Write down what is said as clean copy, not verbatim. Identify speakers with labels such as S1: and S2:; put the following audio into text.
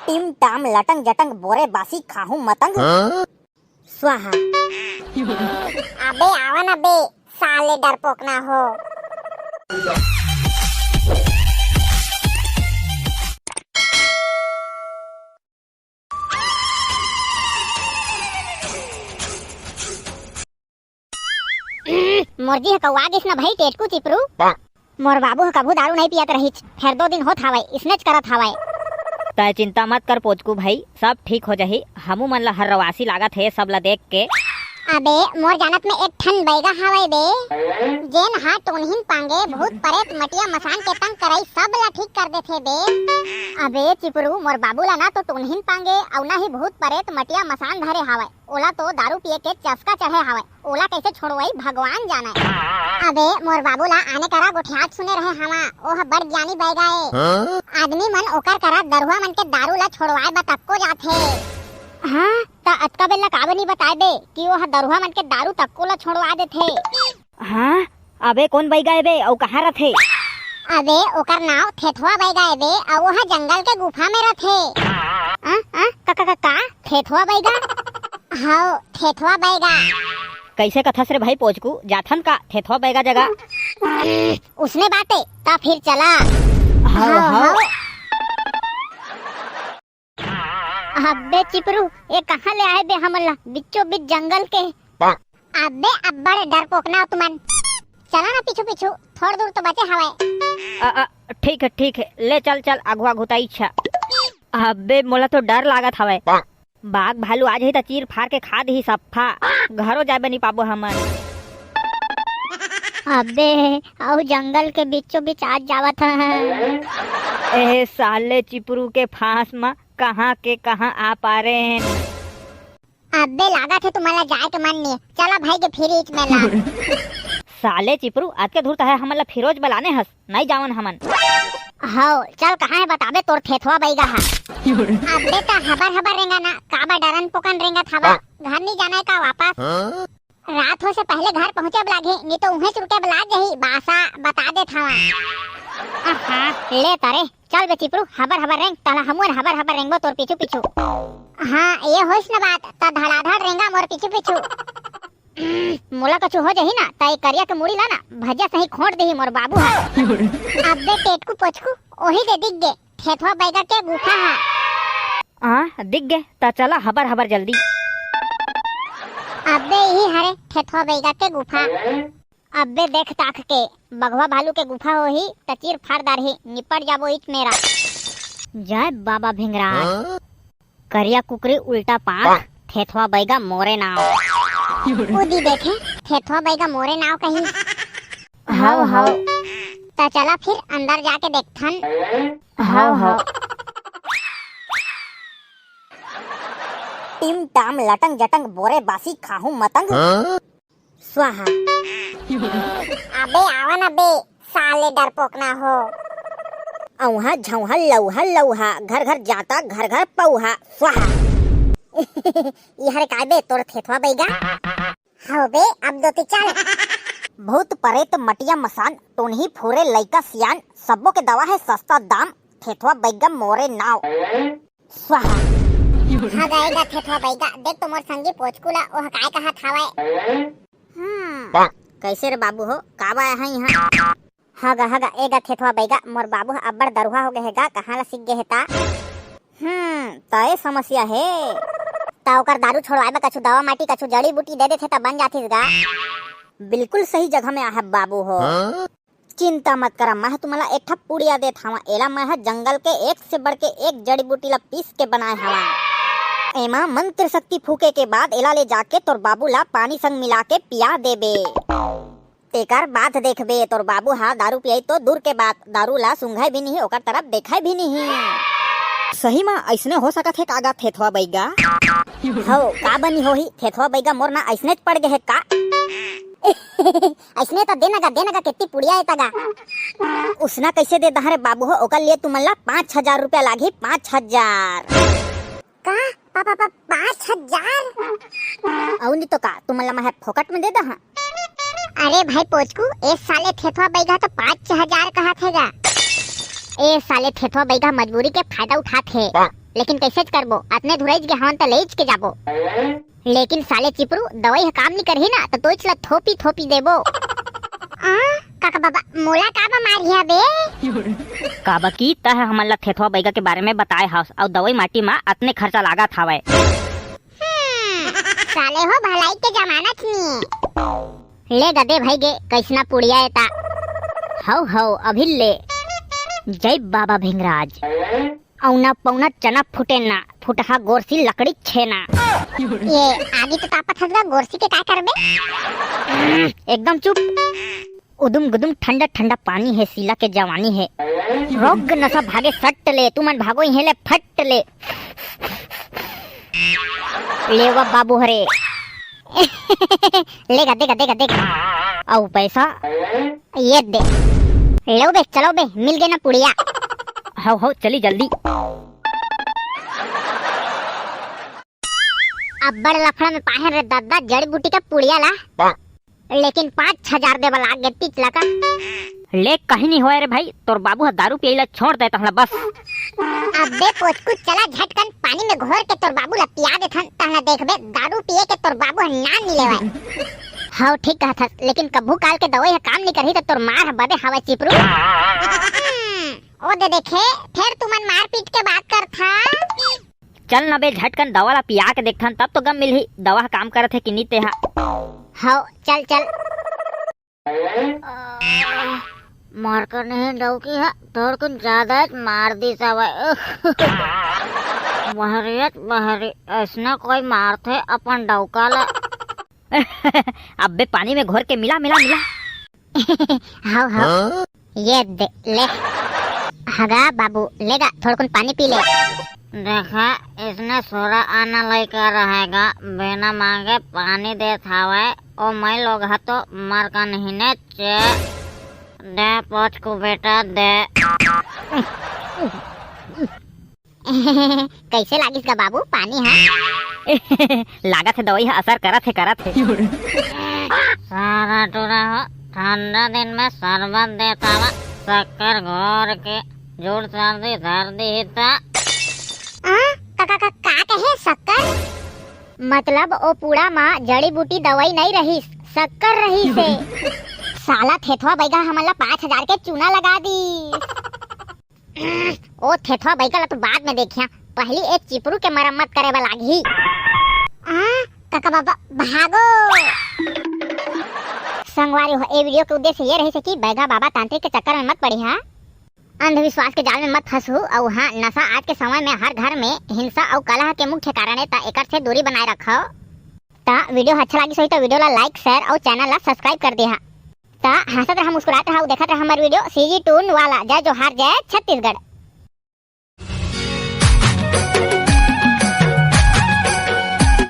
S1: Tim टाम लटंग जटंग बोरे बासी खाहू मतंग स्वाहा।
S2: अबे आवा ना बे, साले डरपोक ना हो। मोरजी कौआ गिस ना भाई टेटकू चिपरू। मोर बाबू कभू दारू नहीं पियत रही, फिर 2 दिन होत हवाय स्नेच करत हवाय।
S3: तय चिंता मत कर पोचकू भाई, सब ठीक हो जाही। हमू मन ला हर रवासी लागत है सब ला देख के।
S2: अबे मोर जानत में एक ठन बैगा हवाय बे, जेन हा टोनहिन पांगे भूत प्रेत मटिया मसान के तंग करई सब ला ठीक कर देथे बे। अबे चिपरू मोर बाबू ला ना तो टोनहिन पांगे औ ना ही भूत प्रेत मटिया मसान धरे हवाय, ओला तो दारू पिए के चस्का चढ़े हवाय, ओला कैसे छोड़वाई भगवान जाने। अबे मोर बाबू ला आने करा गोठियात सुने रहे हवा, ओह बड़ ज्ञानी बैगा है। आदमी मन ओकर करा दरुआ मन के दारू ला छोड़वाए बा तक्को जाथे। हाँ ता अतका बेला का बनी बताए दे कि वो दरुआ मन के दारू तक्को ला छोड़वा देथे।
S3: हाँ अबे कौन बैगा है बे और कहाँ रथे?
S2: अबे ओकर नाव थेथुआ बैगा है बे और वो जंगल के गुफा में रथे। का थेथुआ बैगा? हाँ थेथुआ बैगा।
S3: कैसे कथस रे भाई पोचकू, जाथन का थेथुआ बैगा जगह?
S2: उसने बाते ता फिर चला।
S3: हाँ।
S2: अबे चिपरू ये कहाँ ले आए बे हमला बिच्चो बीच जंगल के? अबे अब्बड़ डरपोक ना तुमन, चला ना पीछू पीछू, थोड़ दूर तो बचे हवाए।
S3: ठीक है ले चल चल अगवा घुताई इच्छा। अबे मोला तो डर लागत हवाए, बाघ भालू आज ही तो चीर फाड़ के खा दी सफ्फा, घरों जाए बनी पाबो हमन।
S2: अबे और जंगल के बीचों बीच आज जावत है।
S3: ए साले चिपरू के फांस में कहाँ के कहाँ आ पा रहे हैं।
S2: अबे लागत है तुम्हारा जाए के मन नहीं, चला भाई के फिर इच में ला।
S3: साले चिपरू आज के धूर्त है हमला फिरोज बलाने हस, नहीं जावन हमन।
S2: हाँ चल कहाँ है बताबे तोर थेथुआ बैगा है। अबे ता हबर रेंगा ना, काबा डरन पोकन रेंगा थावा, घर नहीं जाना है का वापस? रात हो से पहले घर पहुँचे लागे, नहीं तो उन्हें चुके लाग गई बासा बता दे थावा। ले तारे चल बे चिपरू, हबर रेंग ताला हमन हबर रेंगबो तोर पीछू पीछू। हाँ ये होइस ना बात, ता धड़ाधड़ रेंगा मोर पीछू पीछू। मोला कछु हो जही ना ता करिया के मुड़ी ला ना भजिया सही खोट देही मोर बाबू है। अबे टेटकू पोचकू ओही दे दिख गे थेथुआ बैगा के गुफा है।
S3: दिख गए ता चला हबर जल्दी।
S2: अबे यही हरे थेथुआ बैगा के गुफा। अबे देख ताक के बघवा भालू के गुफा होही त चीर फाड़दार ही निपट जाबो इच मेरा। जय बाबा भिंगरा। करिया कुकरी उल्टा पांख, थेथुआ बैगा मोरे नाव। उदी देखे थेथुआ बैगा मोरे नाव कही।
S3: हाँ
S2: ता चला फिर अंदर जाके देखथन।
S3: हाँ
S1: टिम टाम लटंग जटंग बोरे बासी खाहू मतंग स्वाहा।
S2: अबे आवा ना बे, साले डरपोक ना हो।
S1: औहा झौहा लौहा घर घर जाता घर घर पौहा स्वाहा।
S2: इहरे काय बे तोर थेथुआ बैगा? हाँ बे अब दो चल।
S1: भूत प्रेत मटिया मसान टोनही फूरे लइका सियान सबो के दवा है सस्ता दाम, थेथुआ बैगा मोरे नाव स्वाहा।
S2: हाँ गाएगा थेथुआ बैगा, देख तो मोर संगी पोचकुला ओह काय कहा थावाए।
S1: कैसे रे बाबू हो काबा है यहाँ? हगा एगा थेथुआ बैगा मोर बाबू अब्बड़ दरुआ हो गए हैगा, कहाँ ला सीख गए है ता? तय समस्या है
S2: ता ओकर दारू छोड़वाए बा कछु दवा माटी कछु जड़ी बूटी दे देथे ता बन जाथिस गा।
S1: बिल्कुल सही जगह में आहे बाबू हो। चिंता मत करा, मैं तुम्हारा एक ठप पुड़िया देत हवा। एला मैं जंगल के एक से बढ़ के एक जड़ी बूटी ला पीस के बनाए हवा। एमा मंत्र शक्ति फूके के बाद एला ले जाके तोर बाबू ला पानी संग मिला के पिया देबे। तेकर बात देखबे तोर बाबू हा दारू पियाई तो दूर के बात, दारू ला सुंघाई भी नहीं ओकर तरफ देखाई भी नहीं। सही में ऐसने हो सकत है कागा थेथुआ बैगा? हो का बनी होही थेथुआ बैगा मोर ना ऐसने पड़ गए है का?
S2: ऐसने तो देना कितनी पुड़िया है तगा।
S1: उसना कैसे दे दहरे बाबू हो, ओकर लिए तुमन ला 5000 रुपया लागी। 5000
S2: का? 5000?
S1: और नहीं तो का तुमन ला मैं फोकट में दे दहा।
S2: अरे भाई पोचकू ए साले थेथुआ बैगा तो 5000 कहा थेगा। ए साले थेथुआ बैगा मजबूरी के फायदा उठाते। लेकिन कैसे करबो, अतने धुरैज के हवन त लेज के जाबो। लेकिन साले चिपरू दवाई ह काम नहीं करही ना तो तोच ला थोपी थोपी देबो। काका बाबा मोला काबा मारिया बे?
S3: काबा की तह हमन ला थेथवा बैगा के बारे में बताए हस और दवाई माटी में अतने खर्चा लागत हवे।
S2: साले हो भलाई के जमाना छनी। ले गदे भाई गे कैसना पुड़िया एता।
S3: हौ अभी ले। जय बाबा भिंगराज। औना पौना चना फुटे ना, फुटहा गोरसी लकड़ी छेना।
S2: ये आगे तो तापत हसगा, गोरसी के का करबे?
S3: एकदम चुप। उदुम गुदुम ठंडा ठंडा पानी है, सीला के जवानी है। रोग नशा भागे सट ले, तुमन भागो हेले फट ले। लेवा बाबू हरे।
S2: ले गदे गदे गदे।
S3: औ पैसा
S2: ये दे। लो बे चलो बे, मिल गए ना पुड़िया।
S3: हौ चली जल्दी।
S2: अब बड़ लफड़ा में पाहे रे दादा जड़ी बूटी का पुड़िया ला। लेकिन 5,000 देवा लाग गए पिछला का।
S3: ले कहीं नहीं होए रे भाई, तोर बाबू दारू पियला छोड़ देता हला बस।
S2: अबे पोचकू चला झटकन पानी में घोर के तोर बाबू ला पिया देथन, तहना देखबे दारू पिए के तोर बाबू नाम नहीं लेवाय। हाँ ठीक कहथस, लेकिन कभू काल के दवाई काम नहीं करही तो तोर मार बदे हवा चिपरू। ओ दे देखे फिर तुमन मार पीट के बात कर था।
S3: चल न बे झटकन दवा ला पिया के देखथन, तब तो गम मिलही दवा काम करत है कि नहीं तेहा।
S2: हाँ चल चल।
S1: मार कर नहीं डौकी है, थोड़ कुछ ज्यादा मार दी सवाय। बहरी ऐसना कोई मारते अपन डौका ला।
S3: अबे पानी में घोर के मिला मिला मिला।
S2: हाँ ये दे ले। हगा बाबू लेगा थोड़ा कुछ पानी पी ले।
S1: देखा इसने सोरा आना लेकर रहेगा, बिना मांगे पानी दे थावे। ओ मैं लोग तो मर का नहीं ने चे दे पोच को बेटा दे।
S2: कैसे लागिस का बाबू पानी है?
S3: लागत है दवाई है असर करत है।
S1: सारा टूरा हो ठंडा दिन में शरबत देता वा, शक्कर घोर के जोड़ सर्दी सर्दी हिता।
S2: का कहे शक्कर? मतलब ओ पूरा माँ जड़ी बूटी दवाई नहीं रही, शक्कर रही से। साला थेथवा बैगा हमला 5,000 के चूना लगा दी। ओ थेथवा बैगा ला तो बाद में देखिया, पहली एक चिपरू के मरम्मत करे वाला लागी। काका बाबा भागो। संगवारी हो ए वीडियो के उद्देश्य ये रही कि बैगा बाबा तांत्रिक के चक्कर में मत पड़ी। हाँ अंधविश्वास के जाल में मत फंसू। और हाँ नशा आज के समय में हर घर में हिंसा और कलह के मुख्य कारण है, ता एकर से दूरी बनाए रखो। ता वीडियो अच्छा लगी सही तो वीडियो ला लाइक शेयर और चैनल ला सब्सक्राइब कर दिया। ता हंसत रहा मुस्कुराते रहा देखत रहा हमारे वीडियो सीजी टून वाला। जय जोहार जय छत्तीसगढ़।